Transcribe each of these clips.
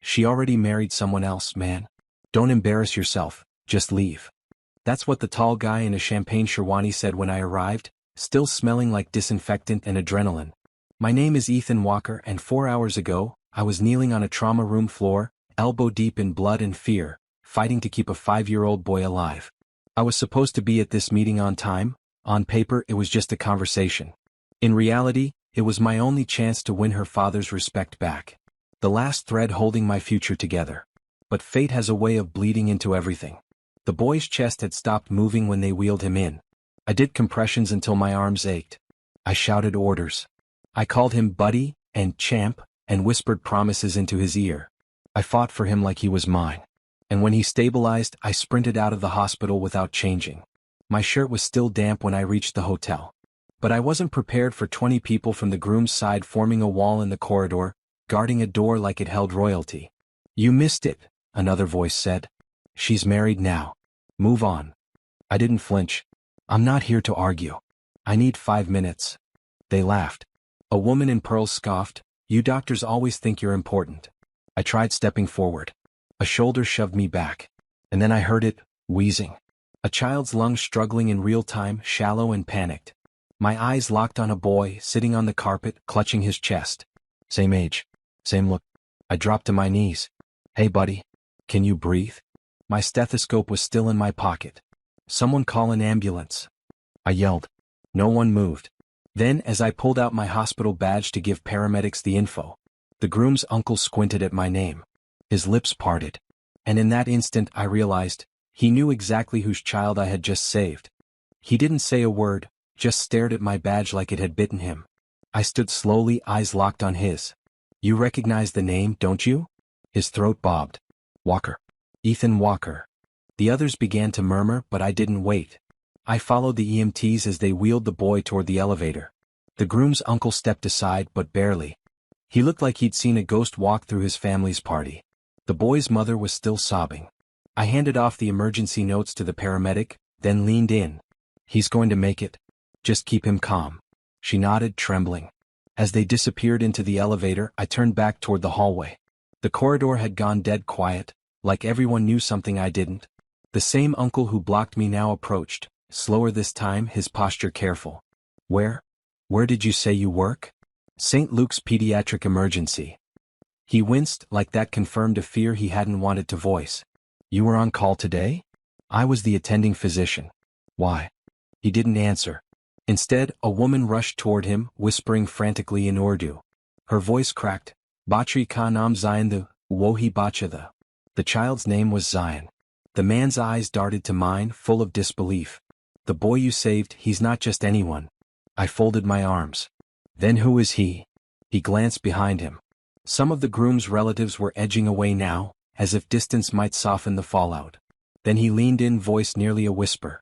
She already married someone else, man. Don't embarrass yourself, just leave. That's what the tall guy in a champagne sherwani said when I arrived, still smelling like disinfectant and adrenaline. My name is Ethan Walker, and 4 hours ago, I was kneeling on a trauma room floor, elbow deep in blood and fear, fighting to keep a 5-year-old boy alive. I was supposed to be at this meeting on time. On paper it was just a conversation. In reality, it was my only chance to win her father's respect back. The last thread holding my future together. But fate has a way of bleeding into everything. The boy's chest had stopped moving when they wheeled him in. I did compressions until my arms ached. I shouted orders. I called him buddy and champ and whispered promises into his ear. I fought for him like he was mine. And when he stabilized, I sprinted out of the hospital without changing. My shirt was still damp when I reached the hotel. But I wasn't prepared for 20 people from the groom's side forming a wall in the corridor, guarding a door like it held royalty. You missed it, another voice said. She's married now. Move on. I didn't flinch. I'm not here to argue. I need 5 minutes. They laughed. A woman in pearls scoffed, you doctors always think you're important. I tried stepping forward. A shoulder shoved me back. And then I heard it, wheezing. A child's lungs struggling in real time, shallow and panicked. My eyes locked on a boy sitting on the carpet, clutching his chest. Same age. Same look. I dropped to my knees. Hey buddy. Can you breathe? My stethoscope was still in my pocket. Someone call an ambulance. I yelled. No one moved. Then, as I pulled out my hospital badge to give paramedics the info, the groom's uncle squinted at my name. His lips parted. And in that instant I realized, he knew exactly whose child I had just saved. He didn't say a word, just stared at my badge like it had bitten him. I stood slowly, eyes locked on his. You recognize the name, don't you? His throat bobbed. Walker. Ethan Walker. The others began to murmur, but I didn't wait. I followed the EMTs as they wheeled the boy toward the elevator. The groom's uncle stepped aside, but barely. He looked like he'd seen a ghost walk through his family's party. The boy's mother was still sobbing. I handed off the emergency notes to the paramedic, then leaned in. He's going to make it. Just keep him calm. She nodded, trembling. As they disappeared into the elevator, I turned back toward the hallway. The corridor had gone dead quiet, like everyone knew something I didn't. The same uncle who blocked me now approached, slower this time, his posture careful. Where did you say you work? St. Luke's Pediatric Emergency. He winced, like that confirmed a fear he hadn't wanted to voice. You were on call today? I was the attending physician. Why? He didn't answer. Instead, a woman rushed toward him, whispering frantically in Urdu. Her voice cracked. Bachri ka naam Zion the, wohi bacha the. The child's name was Zion. The man's eyes darted to mine, full of disbelief. The boy you saved, he's not just anyone. I folded my arms. Then who is he? He glanced behind him. Some of the groom's relatives were edging away now, as if distance might soften the fallout. Then he leaned in, voice nearly a whisper.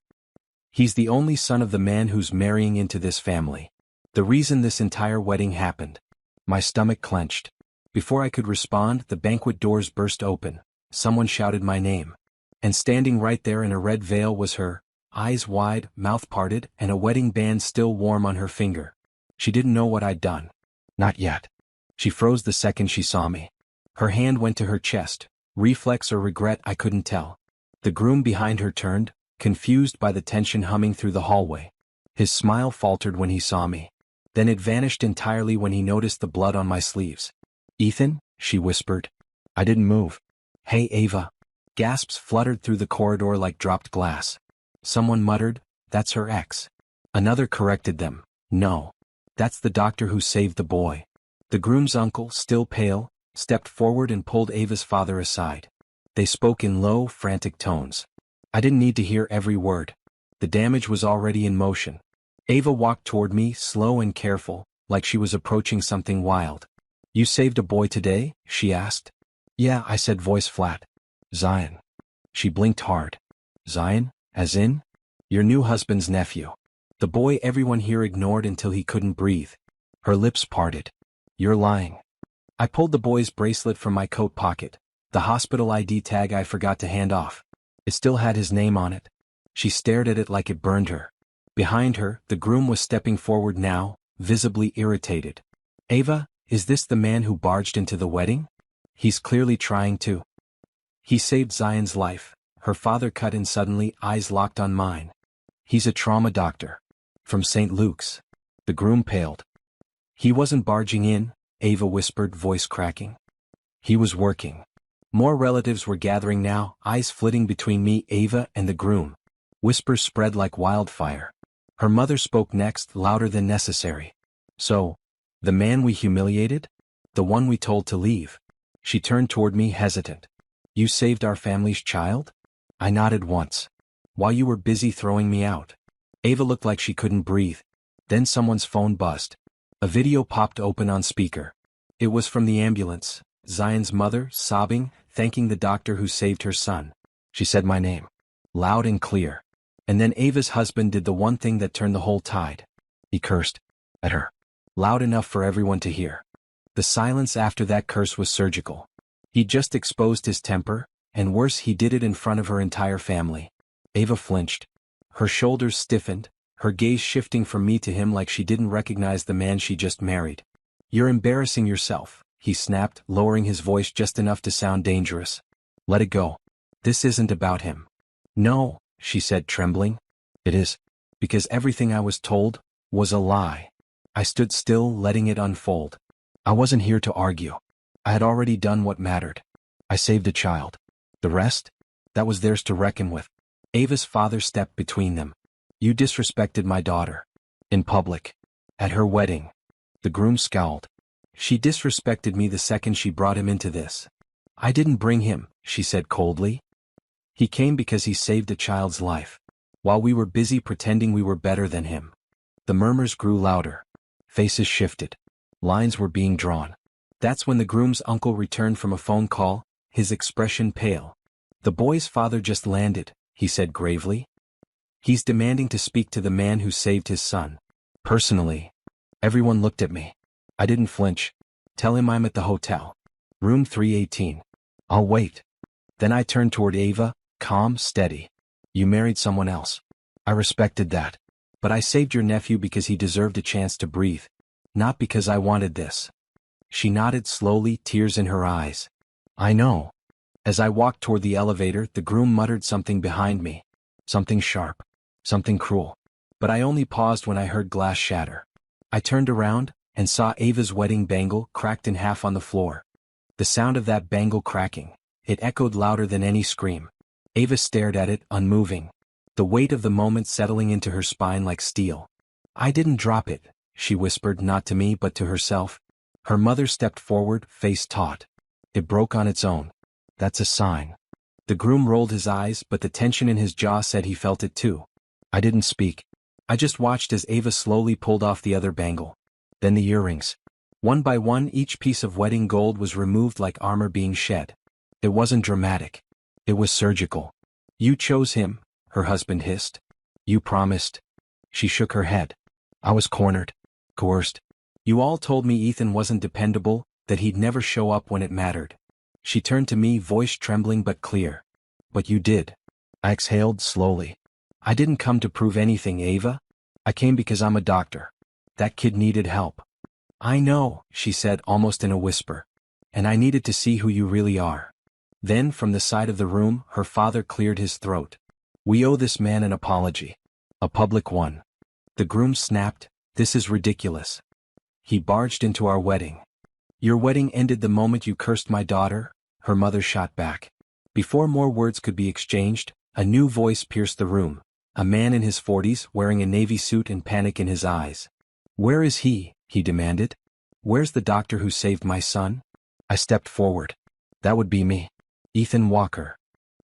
He's the only son of the man who's marrying into this family. The reason this entire wedding happened. My stomach clenched. Before I could respond, the banquet doors burst open. Someone shouted my name. And standing right there in a red veil was her, eyes wide, mouth parted, and a wedding band still warm on her finger. She didn't know what I'd done. Not yet. She froze the second she saw me. Her hand went to her chest, reflex or regret I couldn't tell. The groom behind her turned, confused by the tension humming through the hallway. His smile faltered when he saw me. Then it vanished entirely when he noticed the blood on my sleeves. Ethan, she whispered. I didn't move. Hey Ava. Gasps fluttered through the corridor like dropped glass. Someone muttered, that's her ex. Another corrected them, no. That's the doctor who saved the boy. The groom's uncle, still pale, stepped forward and pulled Ava's father aside. They spoke in low, frantic tones. I didn't need to hear every word. The damage was already in motion. Ava walked toward me, slow and careful, like she was approaching something wild. You saved a boy today? She asked. Yeah, I said, voice flat. Zion. She blinked hard. Zion, as in? Your new husband's nephew. The boy everyone here ignored until he couldn't breathe. Her lips parted. You're lying. I pulled the boy's bracelet from my coat pocket, the hospital ID tag I forgot to hand off. It still had his name on it. She stared at it like it burned her. Behind her, the groom was stepping forward now, visibly irritated. Ava, is this the man who barged into the wedding? He's clearly trying to. He saved Zion's life. Her father cut in suddenly, eyes locked on mine. He's a trauma doctor. From St. Luke's. The groom paled. He wasn't barging in, Ava whispered, voice cracking. He was working. More relatives were gathering now, eyes flitting between me, Ava, and the groom. Whispers spread like wildfire. Her mother spoke next, louder than necessary. So, the man we humiliated? The one we told to leave? She turned toward me, hesitant. You saved our family's child? I nodded once. While you were busy throwing me out. Ava looked like she couldn't breathe. Then someone's phone buzzed. A video popped open on speaker. It was from the ambulance. Zion's mother, sobbing, thanking the doctor who saved her son. She said my name. Loud and clear. And then Ava's husband did the one thing that turned the whole tide. He cursed. At her. Loud enough for everyone to hear. The silence after that curse was surgical. He just exposed his temper, and worse, he did it in front of her entire family. Ava flinched. Her shoulders stiffened, her gaze shifting from me to him like she didn't recognize the man she just married. You're embarrassing yourself, he snapped, lowering his voice just enough to sound dangerous. Let it go. This isn't about him. No, she said, trembling. It is. Because everything I was told was a lie. I stood still, letting it unfold. I wasn't here to argue. I had already done what mattered. I saved a child. The rest? That was theirs to reckon with. Ava's father stepped between them. You disrespected my daughter. In public. At her wedding. The groom scowled. She disrespected me the second she brought him into this. I didn't bring him, she said coldly. He came because he saved a child's life. While we were busy pretending we were better than him. The murmurs grew louder. Faces shifted. Lines were being drawn. That's when the groom's uncle returned from a phone call, his expression pale. The boy's father just landed, he said gravely. He's demanding to speak to the man who saved his son. Personally. Everyone looked at me. I didn't flinch. Tell him I'm at the hotel. Room 318. I'll wait. Then I turned toward Ava, calm, steady. You married someone else. I respected that. But I saved your nephew because he deserved a chance to breathe. Not because I wanted this. She nodded slowly, tears in her eyes. I know. As I walked toward the elevator, the groom muttered something behind me. Something sharp. Something cruel. But I only paused when I heard glass shatter. I turned around, and saw Ava's wedding bangle cracked in half on the floor. The sound of that bangle cracking, it echoed louder than any scream. Ava stared at it, unmoving. The weight of the moment settling into her spine like steel. I didn't drop it, she whispered, not to me but to herself. Her mother stepped forward, face taut. It broke on its own. That's a sign. The groom rolled his eyes, but the tension in his jaw said he felt it too. I didn't speak. I just watched as Ava slowly pulled off the other bangle. Then the earrings. One by one, each piece of wedding gold was removed like armor being shed. It wasn't dramatic. It was surgical. You chose him, her husband hissed. You promised. She shook her head. I was cornered. Coerced. You all told me Ethan wasn't dependable, that he'd never show up when it mattered. She turned to me, voice trembling but clear. But you did. I exhaled slowly. I didn't come to prove anything, Ava. I came because I'm a doctor. That kid needed help. I know, she said almost in a whisper. And I needed to see who you really are. Then, from the side of the room, her father cleared his throat. We owe this man an apology. A public one. The groom snapped, this is ridiculous. He barged into our wedding. Your wedding ended the moment you cursed my daughter, her mother shot back. Before more words could be exchanged, a new voice pierced the room. A man in his 40s, wearing a navy suit and panic in his eyes. Where is he demanded. Where's the doctor who saved my son? I stepped forward. That would be me. Ethan Walker.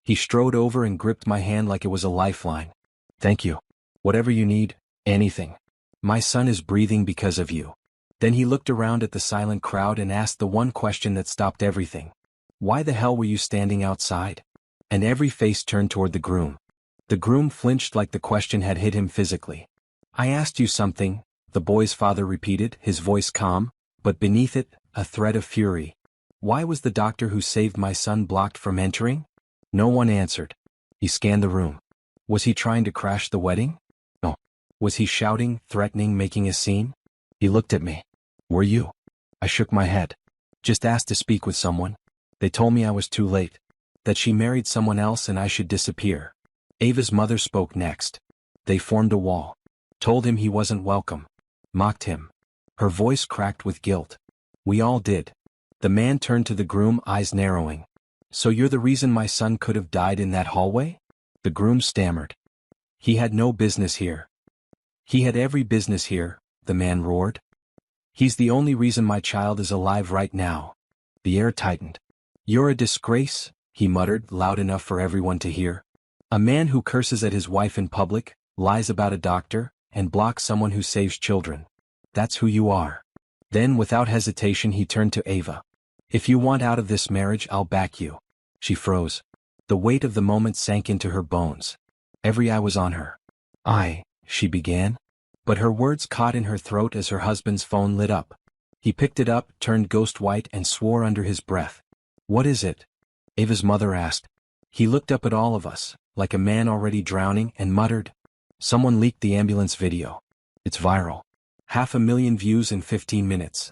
He strode over and gripped my hand like it was a lifeline. Thank you. Whatever you need, anything. My son is breathing because of you. Then he looked around at the silent crowd and asked the one question that stopped everything. Why the hell were you standing outside? And every face turned toward the groom. The groom flinched like the question had hit him physically. I asked you something, the boy's father repeated, his voice calm, but beneath it, a thread of fury. Why was the doctor who saved my son blocked from entering? No one answered. He scanned the room. Was he trying to crash the wedding? No. Was he shouting, threatening, making a scene? He looked at me. Were you? I shook my head. Just asked to speak with someone. They told me I was too late. That she married someone else and I should disappear. Ava's mother spoke next. They formed a wall. Told him he wasn't welcome. Mocked him. Her voice cracked with guilt. We all did. The man turned to the groom, eyes narrowing. So you're the reason my son could have died in that hallway? The groom stammered. He had no business here. He had every business here, the man roared. He's the only reason my child is alive right now. The air tightened. You're a disgrace, he muttered, loud enough for everyone to hear. A man who curses at his wife in public, lies about a doctor, and blocks someone who saves children. That's who you are. Then without hesitation he turned to Ava. If you want out of this marriage, I'll back you. She froze. The weight of the moment sank into her bones. Every eye was on her. She began. But her words caught in her throat as her husband's phone lit up. He picked it up, turned ghost white, and swore under his breath. What is it? Ava's mother asked. He looked up at all of us, like a man already drowning, and muttered. Someone leaked the ambulance video. It's viral. 500,000 views in 15 minutes.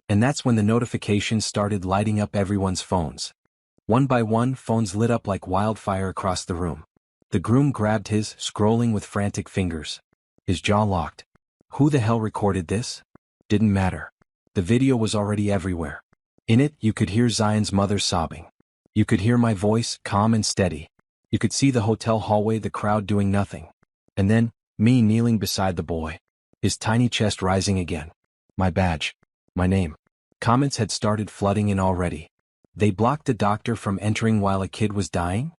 And that's when the notifications started lighting up everyone's phones. One by one, phones lit up like wildfire across the room. The groom grabbed his, scrolling with frantic fingers. His jaw locked. Who the hell recorded this? Didn't matter. The video was already everywhere. In it, you could hear Zion's mother sobbing. You could hear my voice, calm and steady. You could see the hotel hallway, the crowd doing nothing. And then, me kneeling beside the boy. His tiny chest rising again. My badge. My name. Comments had started flooding in already. They blocked a doctor from entering while a kid was dying?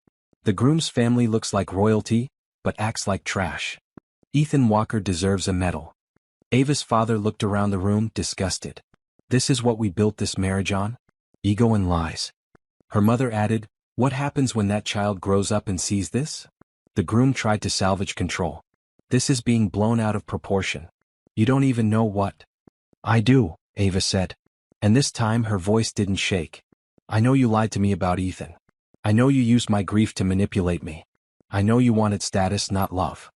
The groom's family looks like royalty, but acts like trash. Ethan Walker deserves a medal. Ava's father looked around the room, disgusted. This is what we built this marriage on? Ego and lies. Her mother added, what happens when that child grows up and sees this? The groom tried to salvage control. This is being blown out of proportion. You don't even know what. I do, Ava said. And this time her voice didn't shake. I know you lied to me about Ethan. I know you used my grief to manipulate me. I know you wanted status, not love.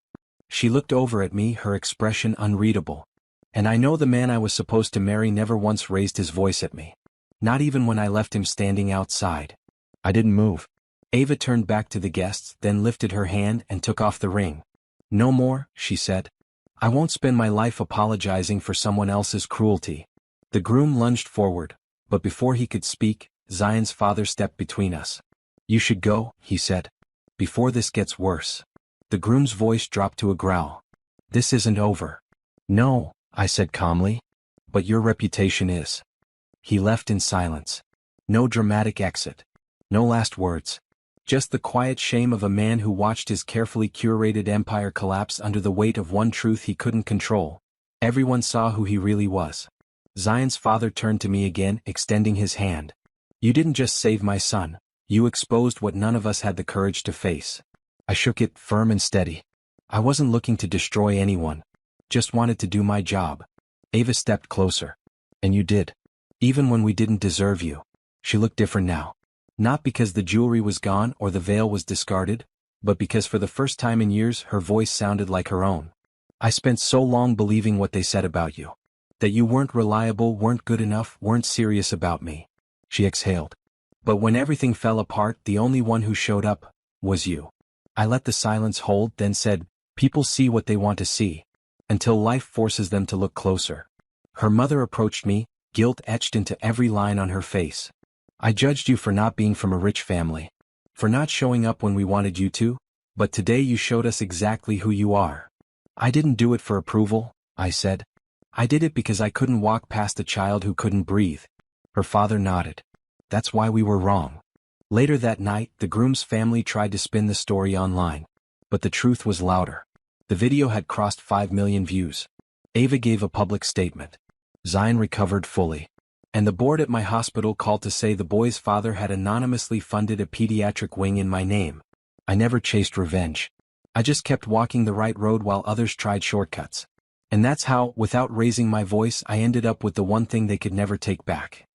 She looked over at me, her expression unreadable. And I know the man I was supposed to marry never once raised his voice at me. Not even when I left him standing outside. I didn't move. Ava turned back to the guests, then lifted her hand and took off the ring. No more, she said. I won't spend my life apologizing for someone else's cruelty. The groom lunged forward, but before he could speak, Zion's father stepped between us. You should go, he said. Before this gets worse. The groom's voice dropped to a growl. This isn't over. No, I said calmly. But your reputation is. He left in silence. No dramatic exit. No last words. Just the quiet shame of a man who watched his carefully curated empire collapse under the weight of one truth he couldn't control. Everyone saw who he really was. Zion's father turned to me again, extending his hand. You didn't just save my son, you exposed what none of us had the courage to face. I shook it, firm and steady. I wasn't looking to destroy anyone. Just wanted to do my job. Ava stepped closer. And you did. Even when we didn't deserve you. She looked different now. Not because the jewelry was gone or the veil was discarded, but because for the first time in years her voice sounded like her own. I spent so long believing what they said about you. That you weren't reliable, weren't good enough, weren't serious about me. She exhaled. But when everything fell apart, the only one who showed up was you. I let the silence hold, then said, people see what they want to see. Until life forces them to look closer. Her mother approached me, guilt etched into every line on her face. I judged you for not being from a rich family. For not showing up when we wanted you to, but today you showed us exactly who you are. I didn't do it for approval, I said. I did it because I couldn't walk past a child who couldn't breathe. Her father nodded. That's why we were wrong. Later that night, the groom's family tried to spin the story online. But the truth was louder. The video had crossed 5 million views. Ava gave a public statement. Zion recovered fully. And the board at my hospital called to say the boy's father had anonymously funded a pediatric wing in my name. I never chased revenge. I just kept walking the right road while others tried shortcuts. And that's how, without raising my voice, I ended up with the one thing they could never take back.